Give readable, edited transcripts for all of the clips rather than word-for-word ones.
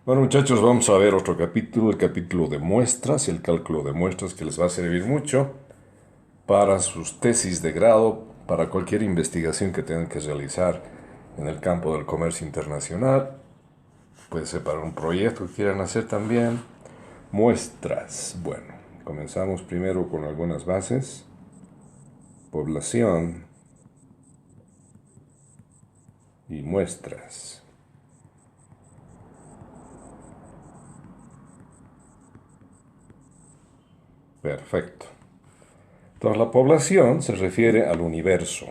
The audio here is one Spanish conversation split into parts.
Bueno, muchachos, vamos a ver otro capítulo, el capítulo de muestras y el cálculo de muestras que les va a servir mucho para sus tesis de grado, para cualquier investigación que tengan que realizar en el campo del comercio internacional. Puede ser para un proyecto que quieran hacer también. Muestras. Bueno, comenzamos primero con algunas bases. Población y muestras. Perfecto. Entonces la población se refiere al universo.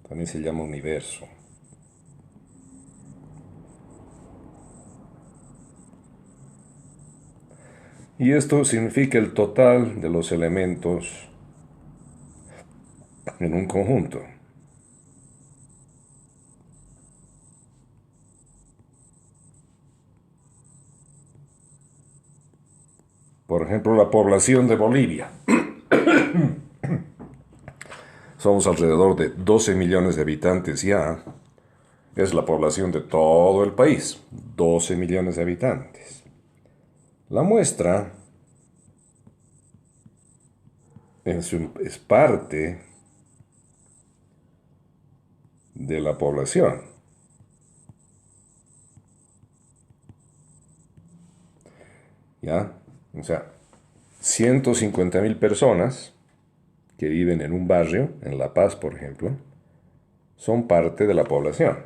También se llama universo. Y esto significa el total de los elementos en un conjunto. Por ejemplo, la población de Bolivia. Somos alrededor de 12 millones de habitantes ya. Es la población de todo el país. 12 millones de habitantes. La muestra es parte de la población. ¿Ya? O sea, 150.000 personas que viven en un barrio, en La Paz, por ejemplo, son parte de la población.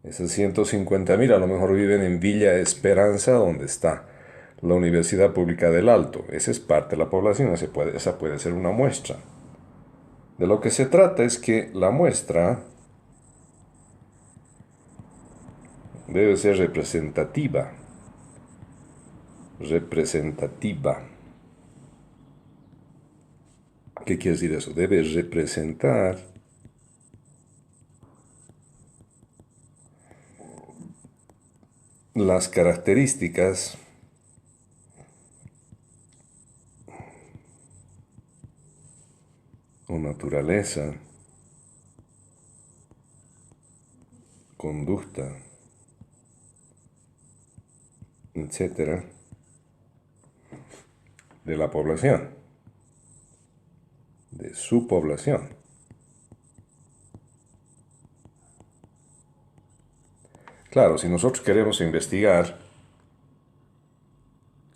Esas 150.000 a lo mejor viven en Villa Esperanza, donde está la Universidad Pública del Alto. Esa es parte de la población, esa puede ser una muestra. De lo que se trata es que la muestra debe ser representativa. Representativa. ¿Qué quiere decir eso? Debe representar las características o naturaleza, conducta, etcétera, de la población, de su población. Claro, si nosotros queremos investigar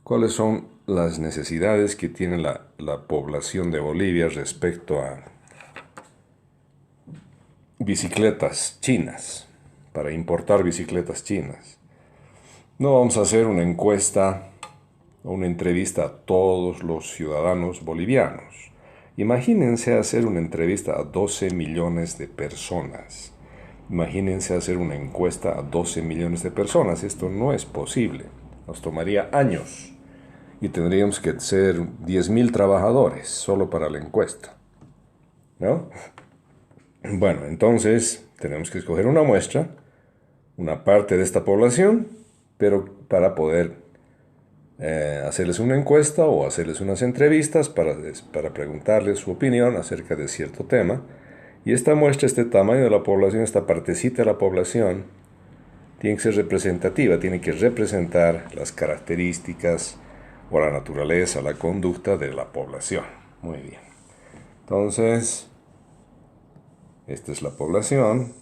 cuáles son las necesidades que tiene la población de Bolivia respecto a bicicletas chinas, para importar bicicletas chinas, no vamos a hacer una encuesta o una entrevista a todos los ciudadanos bolivianos. Imagínense hacer una entrevista a 12 millones de personas. Imagínense hacer una encuesta a 12 millones de personas. Esto no es posible. Nos tomaría años. Y tendríamos que ser 10.000 trabajadores solo para la encuesta. ¿No? Bueno, entonces tenemos que escoger una muestra, una parte de esta población, pero para poder hacerles una encuesta o hacerles unas entrevistas para preguntarles su opinión acerca de cierto tema. Y esta muestra, este tamaño de la población, esta partecita de la población, tiene que ser representativa, tiene que representar las características o la naturaleza, la conducta de la población. Muy bien. Entonces, esta es la población.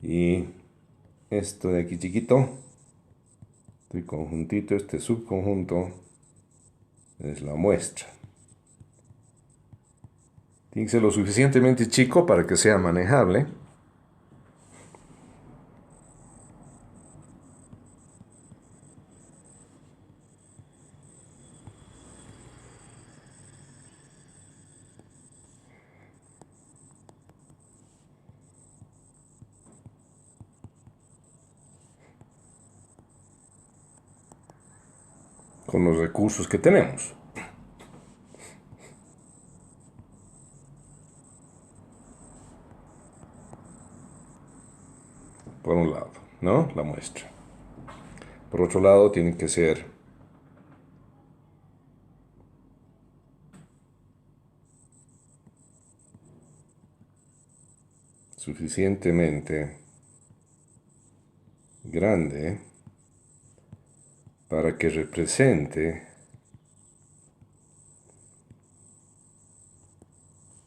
Y esto de aquí chiquito, este conjuntito, este subconjunto, es la muestra. Tiene que ser lo suficientemente chico para que sea manejable. Con los recursos que tenemos. Por un lado, ¿no? La muestra. Por otro lado, tiene que ser suficientemente grande para que represente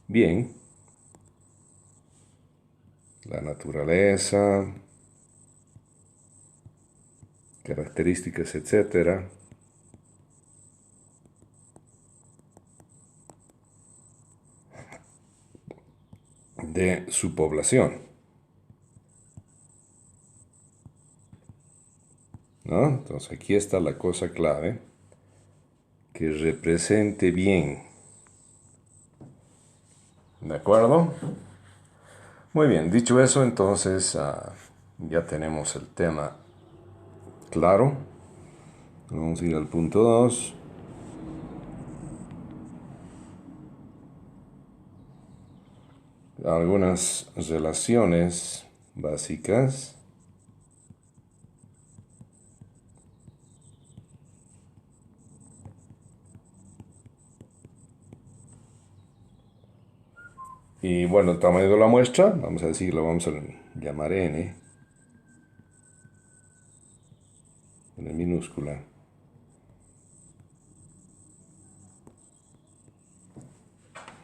bien la naturaleza, características, etcétera, de su población, ¿no? Entonces aquí está la cosa clave, que represente bien. ¿De acuerdo? Muy bien, dicho eso, entonces ya tenemos el tema claro. Vamos a ir al punto 2. Algunas relaciones básicas. Y bueno, el tamaño de la muestra, vamos a decirlo, vamos a llamar n, en minúscula.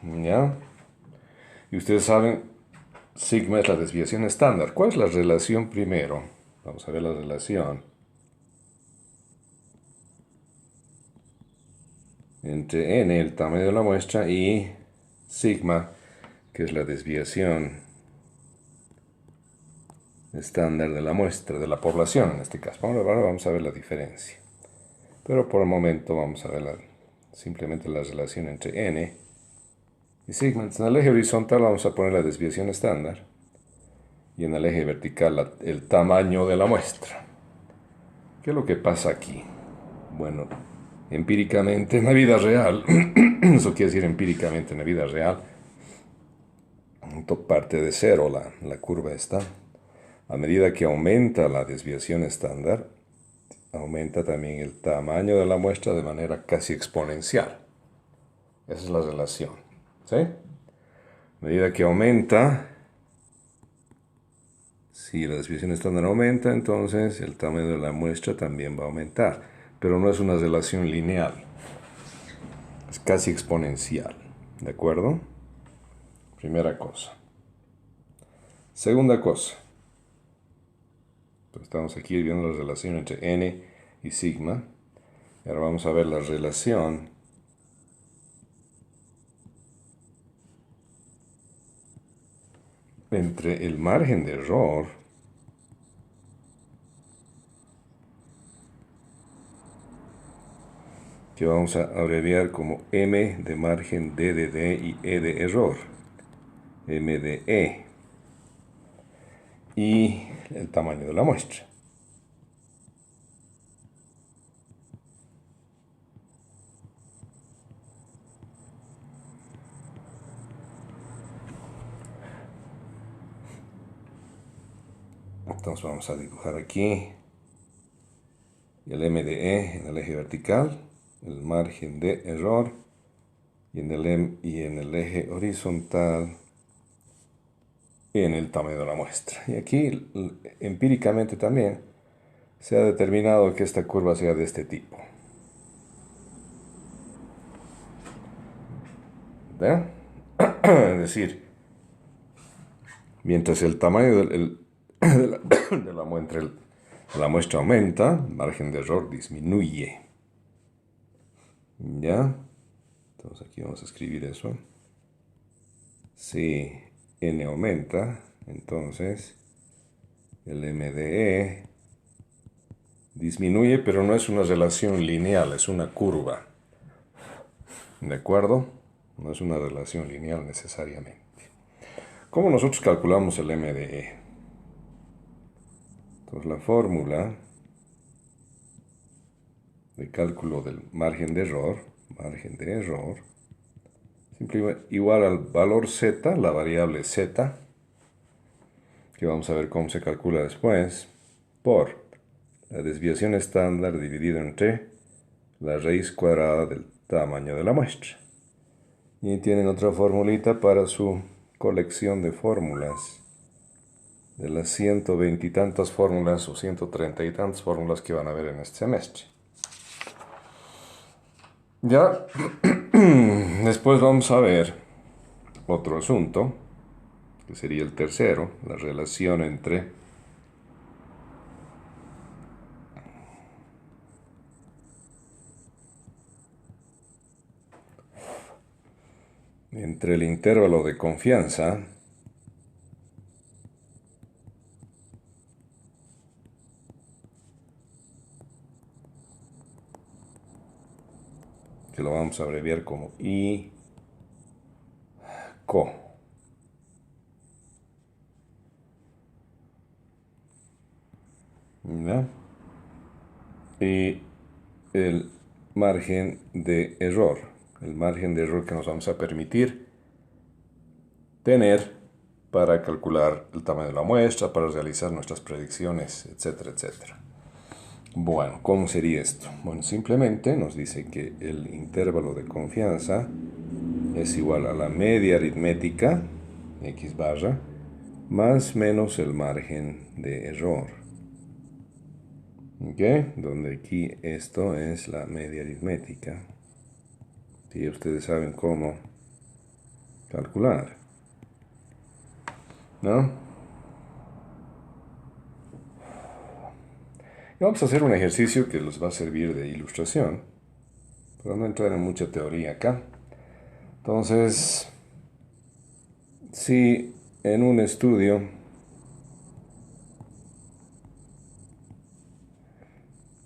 ¿Ya? Y ustedes saben, sigma es la desviación estándar. ¿Cuál es la relación primero? Vamos a ver la relación entre n, el tamaño de la muestra, y sigma, que es la desviación estándar de la muestra, de la población en este caso. Ahora vamos a ver la diferencia. Pero por el momento vamos a ver simplemente la relación entre n y sigma. En el eje horizontal vamos a poner la desviación estándar y en el eje vertical el tamaño de la muestra. ¿Qué es lo que pasa aquí? Bueno, empíricamente en la vida real, eso quiere decir empíricamente en la vida real, parte de cero la curva está. A medida que aumenta la desviación estándar, aumenta también el tamaño de la muestra de manera casi exponencial. Esa es la relación. ¿Sí? A medida que aumenta, si la desviación estándar aumenta, entonces el tamaño de la muestra también va a aumentar. Pero no es una relación lineal. Es casi exponencial. ¿De acuerdo? Primera cosa. Segunda cosa. Pues estamos aquí viendo la relación entre n y sigma. Y ahora vamos a ver la relación entre el margen de error que vamos a abreviar como m de margen d de d y e de error, m de e, y el tamaño de la muestra. Entonces vamos a dibujar aquí el m de e en el eje vertical, el margen de error, y en el eje horizontal en el tamaño de la muestra. Y aquí empíricamente también se ha determinado que esta curva sea de este tipo. ¿Ve? Es decir, mientras el tamaño de la muestra aumenta, el margen de error disminuye. ¿Ya? Entonces aquí vamos a escribir eso. Si n aumenta, entonces el m de e disminuye, pero no es una relación lineal, es una curva. ¿De acuerdo? No es una relación lineal necesariamente. ¿Cómo nosotros calculamos el m de e? Entonces la fórmula de cálculo del margen de error, simplemente igual al valor z, la variable z, que vamos a ver cómo se calcula después, por la desviación estándar dividido entre la raíz cuadrada del tamaño de la muestra. Y tienen otra formulita para su colección de fórmulas. de las 120 y tantas fórmulas o 130 y tantas fórmulas que van a ver en este semestre. Ya, después vamos a ver otro asunto, que sería el tercero, la relación entre el intervalo de confianza que lo vamos a abreviar como I-CO. ¿Ya? Y el margen de error, el margen de error que nos vamos a permitir tener para calcular el tamaño de la muestra, para realizar nuestras predicciones, etcétera, etcétera. Bueno, ¿cómo sería esto? Bueno, simplemente nos dice que el intervalo de confianza es igual a la media aritmética, x barra, más menos el margen de error. ¿Ok? Donde aquí esto es la media aritmética. Y ustedes saben cómo calcular, ¿no? Y vamos a hacer un ejercicio que les va a servir de ilustración, para no entrar en mucha teoría acá. Entonces, si en un estudio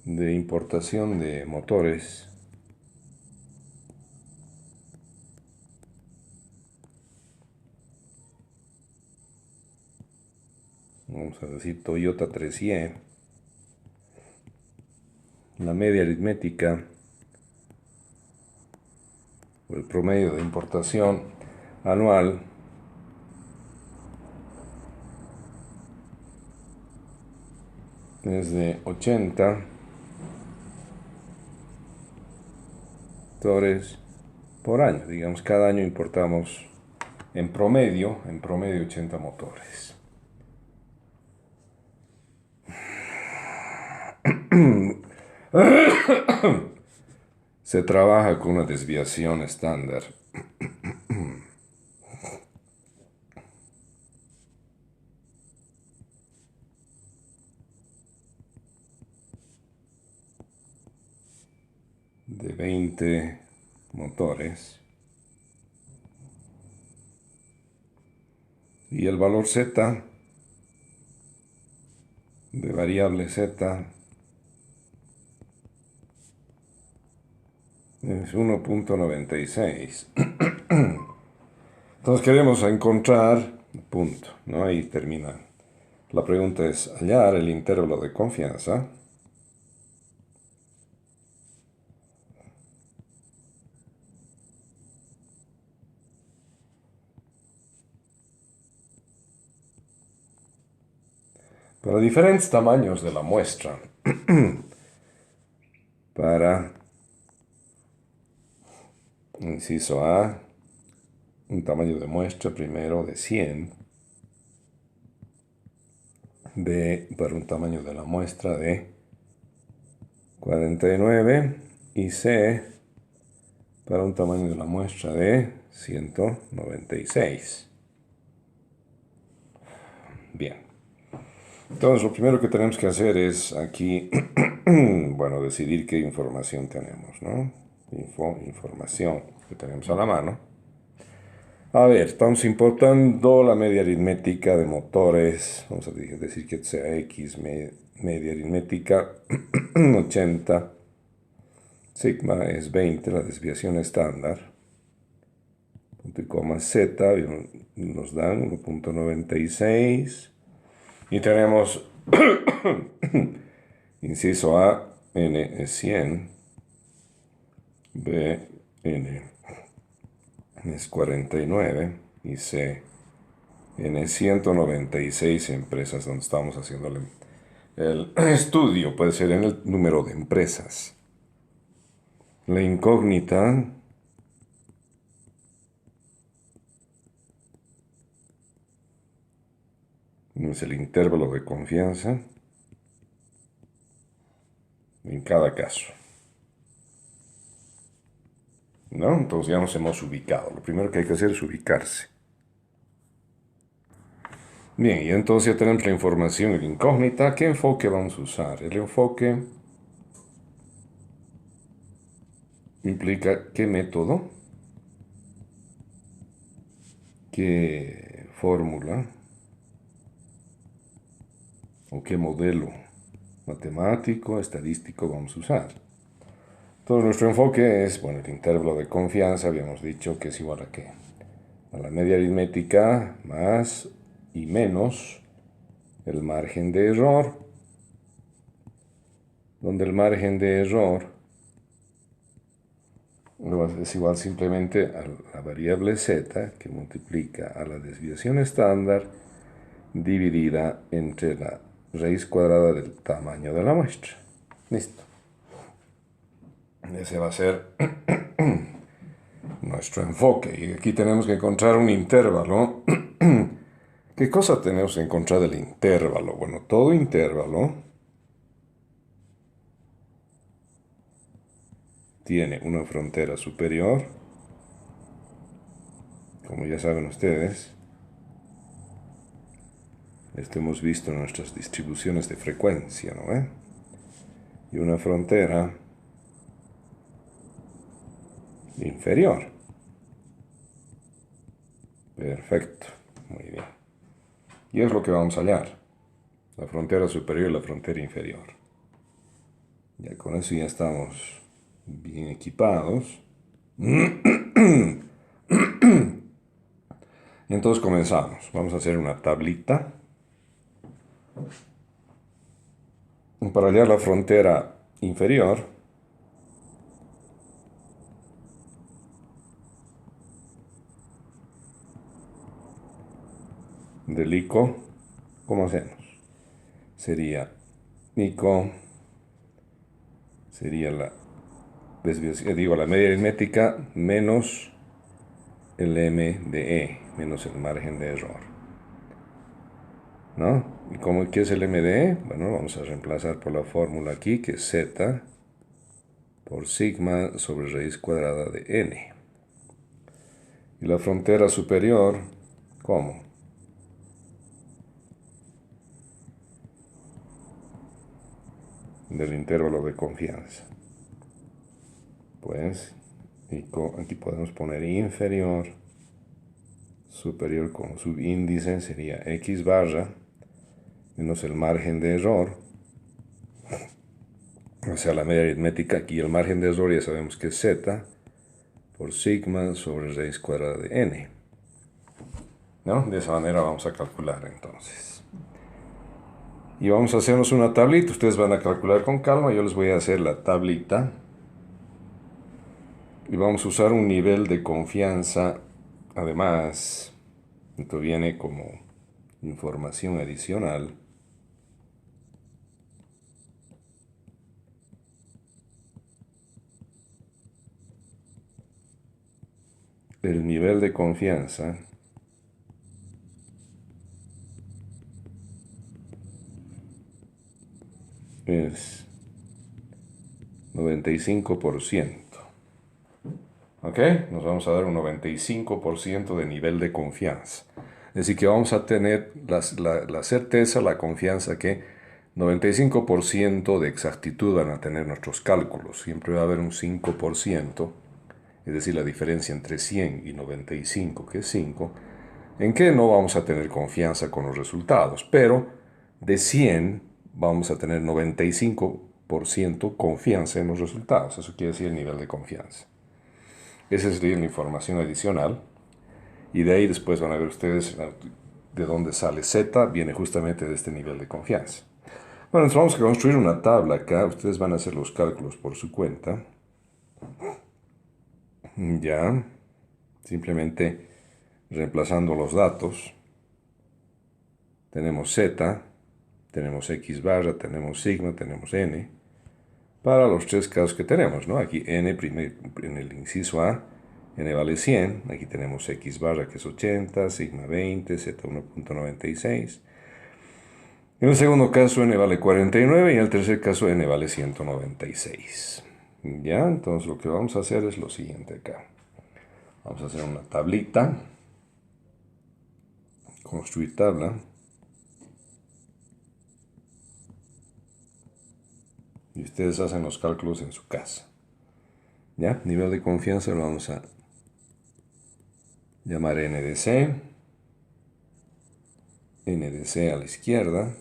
de importación de motores vamos a decir Toyota 3Y, la media aritmética o el promedio de importación anual es de 80 motores por año. Digamos, cada año importamos en promedio 80 motores. Se trabaja con una desviación estándar de 20 motores y el valor Z de variable Z es 1.96. Entonces queremos encontrar punto, ¿no? Ahí termina. La pregunta es hallar el intervalo de confianza para diferentes tamaños de la muestra. Para inciso A, un tamaño de muestra primero de 100. B, para un tamaño de la muestra de 49. Y C, para un tamaño de la muestra de 196. Bien. Entonces, lo primero que tenemos que hacer es aquí, bueno, decidir qué información tenemos, ¿no? Información que tenemos a la mano. A ver, estamos importando la media aritmética de motores. Vamos a decir que sea X, media aritmética 80. Sigma es 20, la desviación estándar. Punto y coma Z nos dan 1.96. Y tenemos inciso A, N es 100, B, N es 49 y C, N es 196 empresas donde estamos haciendo el estudio. Puede ser en el número de empresas. La incógnita Es el intervalo de confianza en cada caso. ¿No? Entonces ya nos hemos ubicado. Lo primero que hay que hacer es ubicarse. Bien, y entonces ya tenemos la información en incógnita. ¿Qué enfoque vamos a usar? El enfoque implica qué método, qué fórmula o qué modelo matemático, estadístico vamos a usar. Entonces nuestro enfoque es, bueno, el intervalo de confianza, habíamos dicho que es igual a qué? A la media aritmética más y menos el margen de error, donde el margen de error es igual simplemente a la variable z que multiplica a la desviación estándar dividida entre la raíz cuadrada del tamaño de la muestra. Listo. Ese va a ser nuestro enfoque. Y aquí tenemos que encontrar un intervalo. ¿Qué cosa tenemos que encontrar del intervalo? Bueno, todo intervalo tiene una frontera superior, como ya saben ustedes. Esto hemos visto en nuestras distribuciones de frecuencia, ¿no? Y una frontera inferior. Perfecto, muy bien. Y es lo que vamos a hallar. La frontera superior y la frontera inferior. Ya con eso ya estamos bien equipados. Y entonces comenzamos. Vamos a hacer una tablita. Para hallar la frontera inferior, del ICO, ¿cómo hacemos? Sería ICO, sería la desviación, digo, la media aritmética menos el M de E, menos el margen de error. ¿No? ¿Y qué es el M de E? Bueno, vamos a reemplazar por la fórmula aquí, que es Z por sigma sobre raíz cuadrada de N. Y la frontera superior, ¿cómo? Del intervalo de confianza. Pues, aquí podemos poner inferior, superior con subíndice sería X barra, menos el margen de error, o sea, la media aritmética, aquí el margen de error ya sabemos que es Z, por sigma sobre raíz cuadrada de N. ¿No? De esa manera vamos a calcular entonces. Y vamos a hacernos una tablita, ustedes van a calcular con calma, yo les voy a hacer la tablita. Y vamos a usar un nivel de confianza, además, esto viene como información adicional. El nivel de confianza es 95%. ¿Ok? Nos vamos a dar un 95% de nivel de confianza. Es decir, que vamos a tener la certeza, la confianza que 95% de exactitud van a tener nuestros cálculos. Siempre va a haber un 5%, es decir, la diferencia entre 100 y 95, que es 5, en que no vamos a tener confianza con los resultados. Pero de 100 vamos a tener 95% confianza en los resultados. Eso quiere decir el nivel de confianza. Esa sería la información adicional. Y de ahí después van a ver ustedes de dónde sale Z, viene justamente de este nivel de confianza. Bueno, entonces vamos a construir una tabla acá. Ustedes van a hacer los cálculos por su cuenta. Ya, simplemente reemplazando los datos. Tenemos Z, tenemos X barra, tenemos sigma, tenemos N. Para los tres casos que tenemos, ¿no? Aquí N en el inciso A, N vale 100. Aquí tenemos X barra que es 80, sigma 20, Z 1.96. En el segundo caso n vale 49 y en el tercer caso n vale 196. Ya, entonces lo que vamos a hacer es lo siguiente acá. Vamos a hacer una tablita. Construir tabla. Y ustedes hacen los cálculos en su casa. ¿Ya? Nivel de confianza lo vamos a llamar NDC. NDC a la izquierda.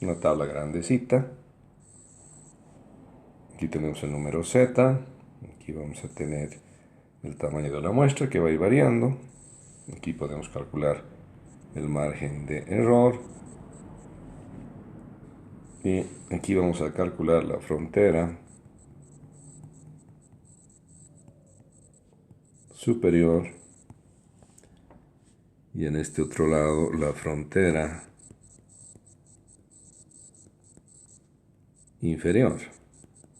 Una tabla grandecita. Aquí tenemos el número Z. Aquí vamos a tener el tamaño de la muestra que va a ir variando. Aquí podemos calcular el margen de error. Y aquí vamos a calcular la frontera superior. Y en este otro lado la frontera inferior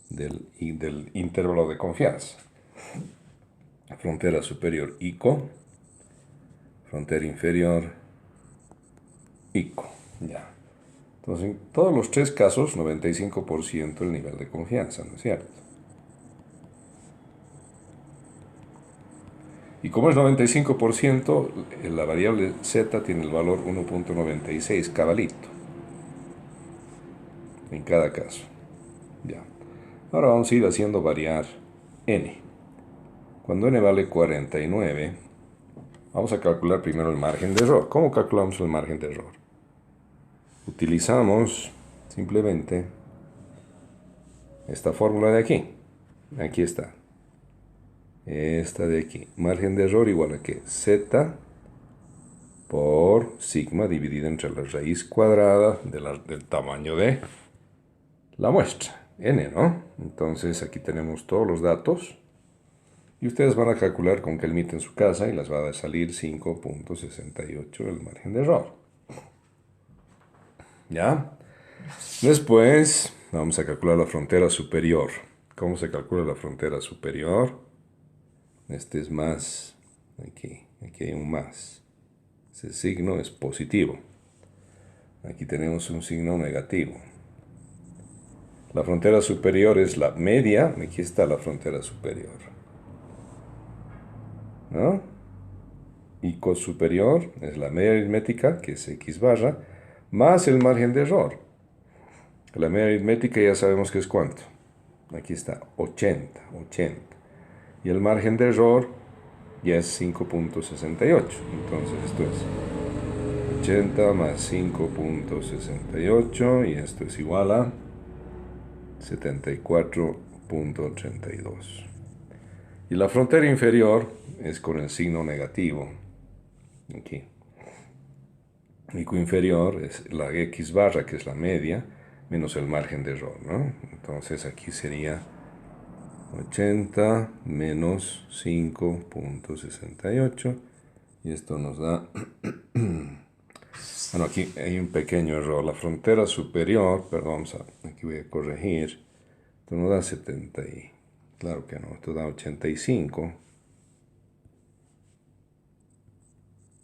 del intervalo de confianza. Frontera superior ICO. Frontera inferior ICO. Ya. Entonces, en todos los tres casos, 95% el nivel de confianza, ¿no es cierto? Y como es 95%, la variable z tiene el valor 1.96 cabalito. En cada caso. Ya. Ahora vamos a ir haciendo variar n. Cuando n vale 49, vamos a calcular primero el margen de error. ¿Cómo calculamos el margen de error? Utilizamos simplemente esta fórmula de aquí. Aquí está. Esta de aquí. Margen de error igual a que z por sigma dividido entre la raíz cuadrada del tamaño de la muestra. N, ¿no? Entonces aquí tenemos todos los datos. Y ustedes van a calcular con qué límite en su casa y les va a salir 5.68 el margen de error. ¿Ya? Después vamos a calcular la frontera superior. ¿Cómo se calcula la frontera superior? Este es más. Aquí hay un más. Ese signo es positivo. Aquí tenemos un signo negativo. La frontera superior es la media. Aquí está la frontera superior. ¿No? Y cos superior es la media aritmética, que es x barra, más el margen de error. La media aritmética ya sabemos que es cuánto. Aquí está, 80. Y el margen de error ya es 5.68. Entonces esto es 80 más 5.68 y esto es igual a 74.32. Y la frontera inferior es con el signo negativo. Aquí. Pico inferior es la x barra, que es la media, menos el margen de error, ¿no? Entonces aquí sería 80 menos 5.68. Y esto nos da... Bueno, aquí hay un pequeño error. La frontera superior, perdón, aquí voy a corregir. Esto no da 70 y... Claro que no, esto da 85.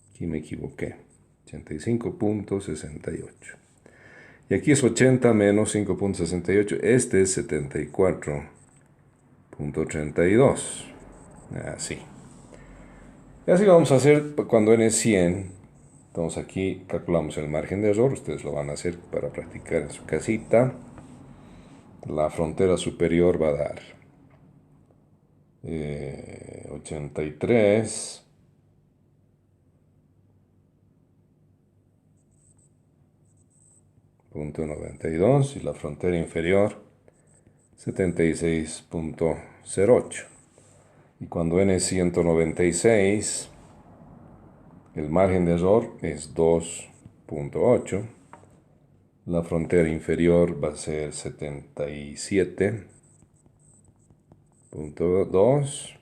Aquí me equivoqué. 85.68. Y aquí es 80 menos 5.68. Este es 74.32. Así. Y así vamos a hacer cuando n es 100. Entonces aquí calculamos el margen de error. Ustedes lo van a hacer para practicar en su casita. La frontera superior va a dar 83. .92 y la frontera inferior 76.08. Y cuando n es 196, el margen de error es 2.8. La frontera inferior va a ser 77.2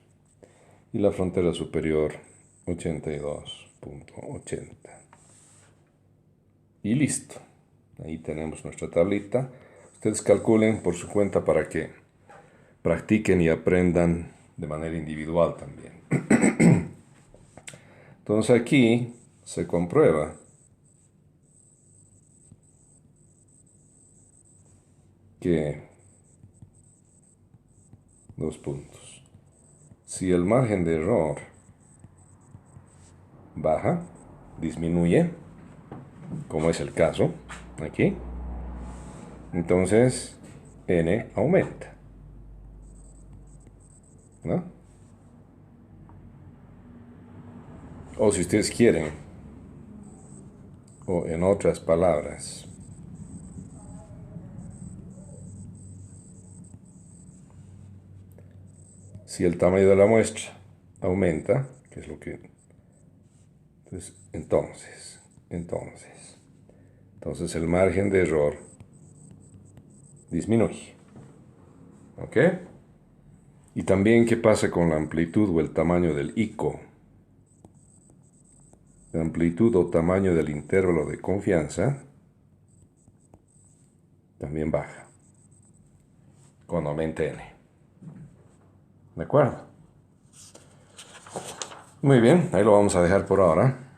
y la frontera superior 82.80. Y listo. Ahí tenemos nuestra tablita. Ustedes calculen por su cuenta para que practiquen y aprendan de manera individual también. Entonces aquí se comprueba que... Dos puntos. Si el margen de error baja, disminuye, como es el caso aquí, entonces n aumenta, ¿no? O si ustedes quieren, o en otras palabras, si el tamaño de la muestra aumenta, que es lo que... Entonces el margen de error disminuye. ¿Ok? Y también, ¿qué pasa con la amplitud o el tamaño del ICO? La amplitud o tamaño del intervalo de confianza también baja cuando aumente n. ¿De acuerdo? Muy bien, ahí lo vamos a dejar por ahora.